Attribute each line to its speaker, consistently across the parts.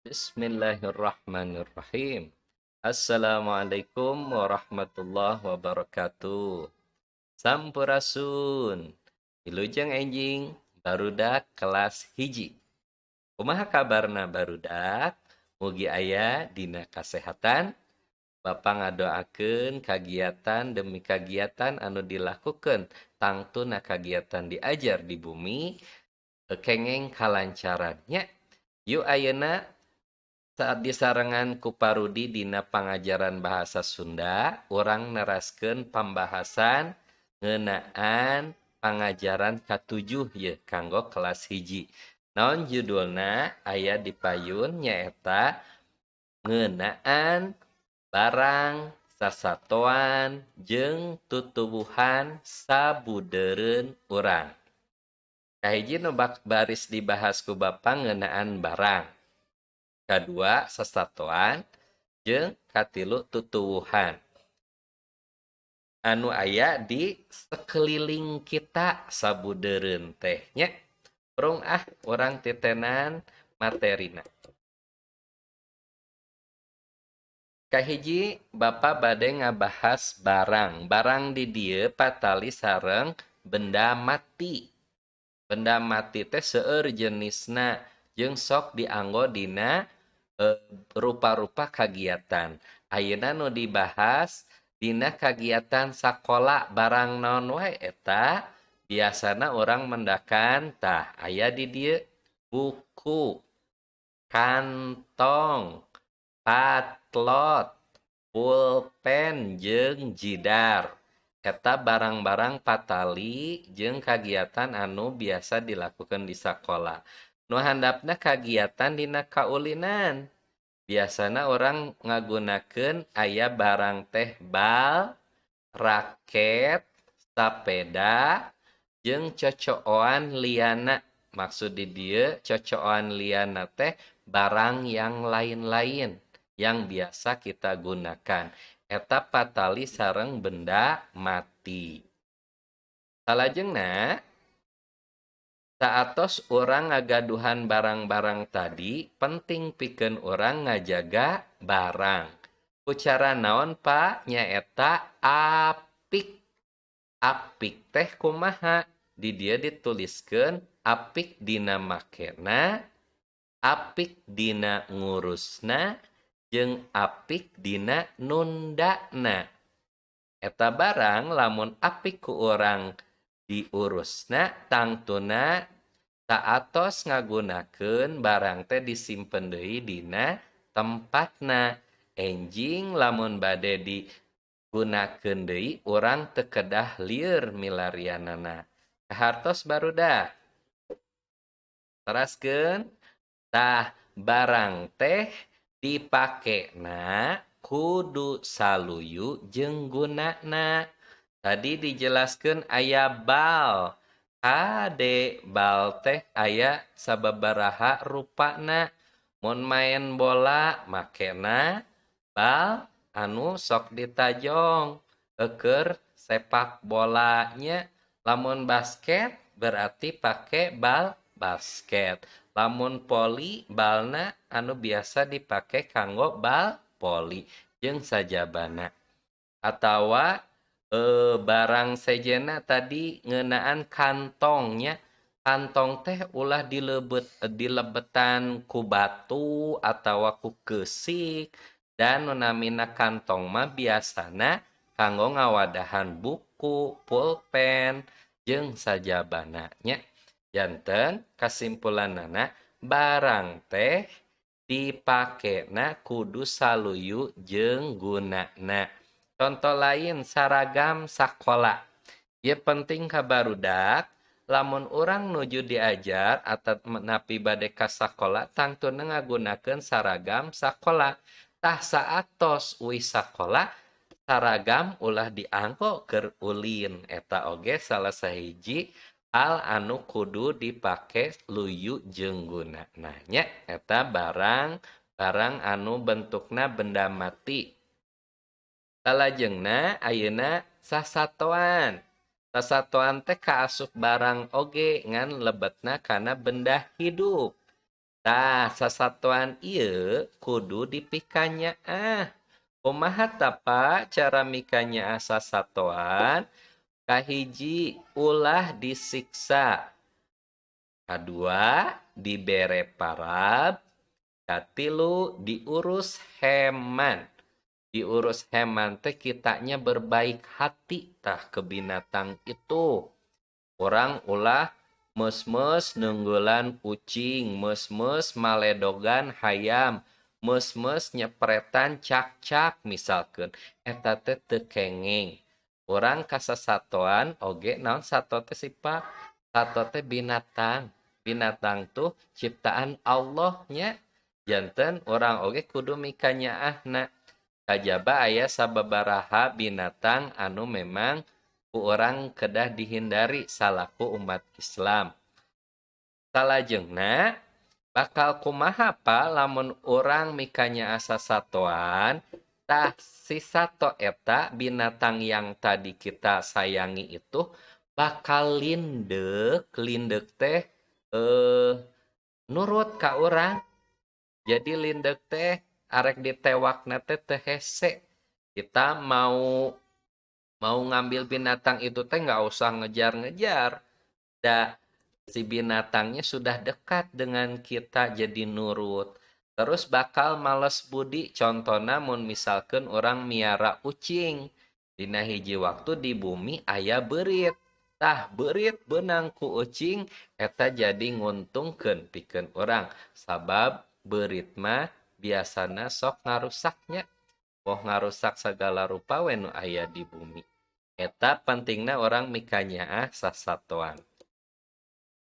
Speaker 1: Bismillahirrahmanirrahim. Assalamualaikum warahmatullahi wabarakatuh. Sampurasun. Wilujeng enjing barudak kelas hiji. Kumaha kabarna barudak? Mugi aya dina kasehatan. Bapa ngadoakeun kagiatan demi kagiatan anu dilakukan tangtuna kagiatan diajar di bumi kengeng kalancarannya. Yuk ayeuna saat disarengan ku Parudi dina pangajaran bahasa Sunda, orang neraskeun pambahasan ngeunaan pangajaran katujuh ye kanggo kelas hiji. Naon judulna aya di payun nyaeta ngeunaan barang sasatoan jeung tutuwuhan sabudeureun urang. Kahiji nu baris dibahas ku Bapa ngeunaan barang. Kadua sasatoan jeung katilu tutuwuhan anu aya di sekeliling kita sabudeureun teh nya. Urang urang titenan materina. Kahiji Bapa bade ngabahas barang. Barang di dieu patali sareng benda mati. Benda mati teh seueur jenisna jeung sok dianggo dina rupa-rupa kagiatan. Ayeuna nu dibahas dina kagiatan sakola barang naon wae eta biasana orang mendakan tah aya di dieu buku, kantong, patlot, pulpen jeung jidar. Eta barang-barang patali jeung kagiatan anu biasa dilakukan di sakola. Nu handapna kagiatan dina kaulinan. Biasana orang ngagunakeun aya barang teh bal, raket, sapeda, jeung cocokan liana. Maksud di dieu cocokan liana teh barang yang lain-lain yang biasa kita gunakan. Eta patali sareng benda mati. Salajengna saatos orang ngagaduhan barang-barang tadi, penting pikeun orang ngajaga barang. Kucara naon Pak? Nyaeta apik. Apik teh kumaha? Di dia dituliskeun apik dina makena, apik dina ngurusna, jeung apik dina nundana. Eta barang lamun apik ku urang diurusna tangtuna saatos ngagunakeun barang teh disimpen deui dina tempatna. Enjing lamun bade digunakeun deui urang teu kedah lieur milarianana. Kahartos barudak. Teraskeun tah barang teh dipakena kudu saluyu jeung gunana. Tadi dijelaskeun aya bal. Kade bal teh aya sababaraha rupana. Mun main bola makena bal anu sok ditajong. Keur sepak bolanya. Lamun basket berarti pake bal basket. Lamun poli balna anu biasa dipake kanggo bal poli jeung sajabana. Atawa barang sejena tadi ngeunaan kantongnya. Kantong teh ulah dilebetan ku batu atawa ku keusik. Dan nunamina kantong mah biasana kanggo ngawadahan buku, pulpen, jeung sajabana nya. Janten kasimpulanana barang teh dipakena kudu saluyu jeung gunana. Contoh lain saragam sakola. Ye penting ka barudak lamun urang nuju diajar atau napi bade ka sakola tangtuna ngagunakeun saragam sakola. Tah saatos uwi sakola saragam ulah dianggo keur ulin. Eta oge salah sahiji hal anu kudu dipake luyu jeung gunana nya. Eta barang anu bentukna benda mati. Salajengna ayeuna sasatoan. Sasatoan teh kaasup barang oge ngan lebetna kana benda hidup. Tah sasatuan ieu kudu dipikanyaah. Kumaha tapa cara mikanyaah sasatoan? Kahiji ulah disiksa, kadua dibere parab, katilu diurus heman. Diurus heman teh kitanya berbaik hati tah ke binatang itu. Orang ulah mes-mes nunggulan ucing, mes-mes maledogan hayam, mes-mes nyepretan cak-cak misalkan. Eta teh teu kenging. Orang kasasatoan oge naon sato teh sipa? Sato teh binatang. Binatang tuh ciptaan Allahnya. Janten orang oge kudu mikanyaahna. Kajaba aya sababaraha binatang anu memang ku orang kedah dihindari salaku umat Islam. Salajengna bakal kumaha pa lamun orang mikanya asa satoan, tah si sato eta binatang yang tadi kita sayangi itu bakal lindek teh nurut ka orang. Jadi lindek teh arek ditewakna teh teu hese. Kita mau ngambil binatang itu teh nggak usah ngejar-ngejar. Da si binatangnya sudah dekat dengan kita jadi nurut. Terus bakal males budi. Contohna mun misalkan orang miara ucing. Dina hiji waktu di bumi aya beurit. Tah beurit beunang ku ucing eta jadi nguntungkeun pikeun orang. Sabab beurit mah biasana sok ngarusaknya. Poh ngarusak segala rupa we nu aya di bumi. Eta pentingna orang mikanyaah sasatoan.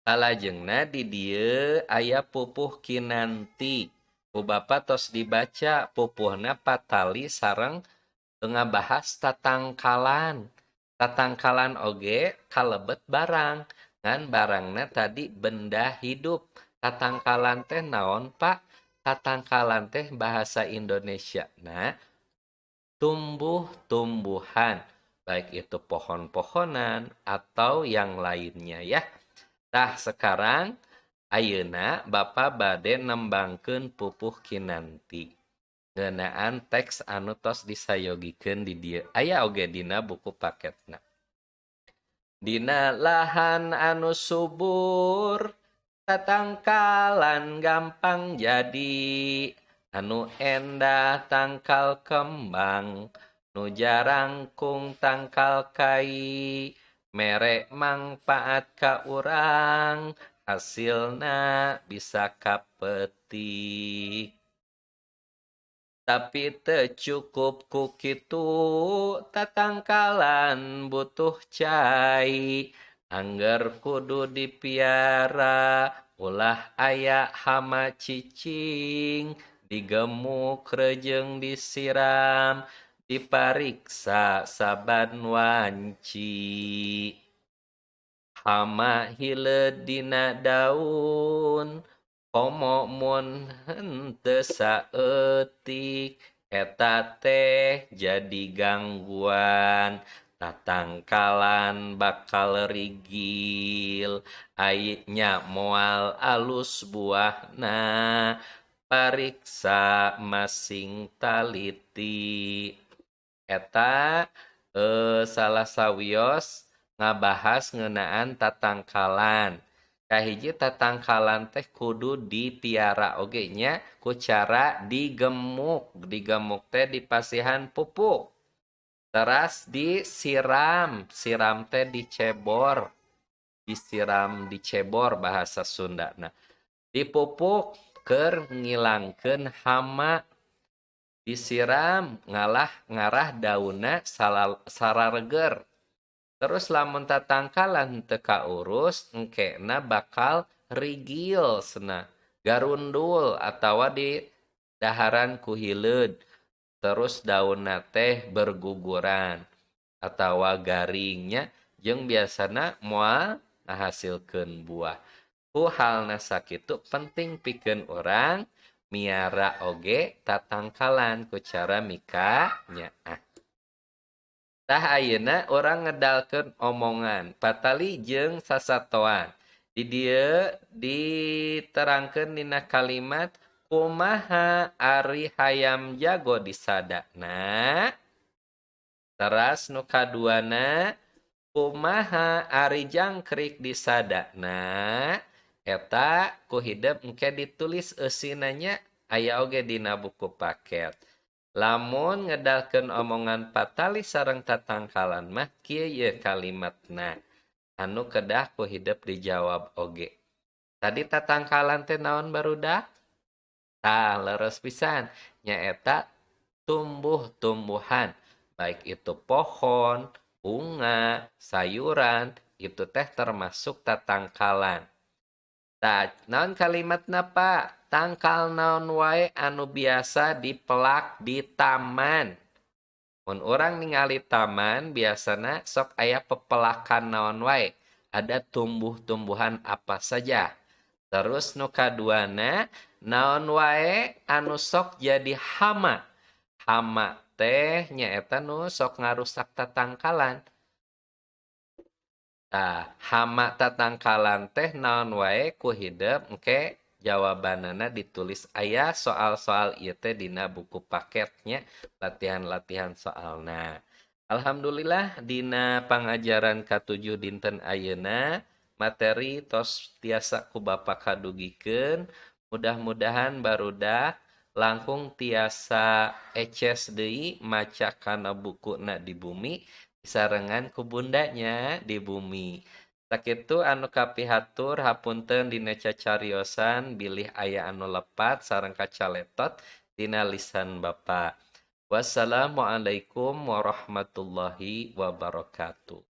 Speaker 1: Salajengna di dieu aya pupuh kinanti. Ku bapa tos dibaca pupuhna patali sareng ngabahas tatangkalan. Tatangkalan oge kalebet barang. Ngan barangna tadi benda hidup. Tatangkalan teh naon, Pak? Tatangkalan teh bahasa Indonesia. Nah, tumbuh-tumbuhan, baik itu pohon-pohonan atau yang lainnya ya. Tah sekarang ayeuna Bapak bade nembangkeun pupuh kinanti. Ngeunaan teks anu tos disayogikeun di dieu. Aya oge dina buku paketna. Dina lahan anu subur, tatangkalan gampang jadi. Anu endah tangkal kembang, nu jarangkung tangkal kai, mere mangpaat ka urang, hasilna bisa kapetik. Tapi teu cukup ku kitu, tatangkalan butuh cai, angger kudu dipiara, ulah aya hama cicing, digemuk rejeng disiram, dipariksa saban wanci. Hama hileud dina daun, komo mun henteu saeutik, eta teh jadi gangguan. Tatangkalan bakal rigil, nya moal alus buahna, pariksa masing taliti. Eta salah sawios ngabahas ngeunaan tatangkalan. Kahiji tatangkalan teh kudu dipiara oge nya ku cara digemuk. Digemuk teh dipasihan pupuk. Teras disiram, siram teh dicebor. Disiram dicebor bahasa Sundana. Dipupuk keur ngilangkeun hama. Disiram ngarah daunna sarareger. Terus lamun tatangkalan teu kaurus engkena bakal rigil cenah, garundul atawa di daharan ku hileud. Terus daunna teh berguguran atawa garingnya jeung biasana moal ngahasilkeun buah. Ku halna sakitu penting pikeun urang miara oge tatangkalan ku cara mikanyaah. Tah ayeuna orang ngedalkeun omongan patali jeung sasatoan. Di dieu diterangkeun dina kalimat kumaha ari hayam jago di sadana. Teras nu kaduana kumaha ari jangkrik di sadana. Eta ku hideup engke ditulis eusinanya aya oge dina buku paket. Lamun ngedalkeun omongan patali sareng tatangkalan mah kieu ye kalimatna. Anu kedah ku hidup dijawab oge. Tadi tatangkalan teh naon barudak? Tah, leres pisan. Nyaeta tumbuh-tumbuhan. Baik itu pohon, bunga, sayuran, itu teh termasuk tatangkalan. Tah, naon kalimatna Pak? Tangkal naon wae anu biasa dipelak di taman. Mun urang ningali taman biasana sok aya pepelakan naon wae. Ada tumbuh-tumbuhan apa saja. Terus nu kaduana naon wae anu sok jadi hama. Hama teh nyaeta nu sok ngarusak tatangkalan. Tah, hama tatangkalan teh naon wae ku hideup engke jawabanana ditulis aya soal-soal ieu teh dina buku paketnya latihan-latihan soalna. Alhamdulillah dina pangajaran ka-7 dinten ayeuna materi tos tiasa ku Bapa kadugikeun. Mudah-mudahan barudak langkung tiasa eces deui maca kana bukuna di bumi sarengan ku bundanya di bumi. Sakitu anu kapihatur hapunten dina cacariosan bilih aya anu lepat sareng kacaletot dina lisan Bapa. Wassalamualaikum warahmatullahi wabarakatuh.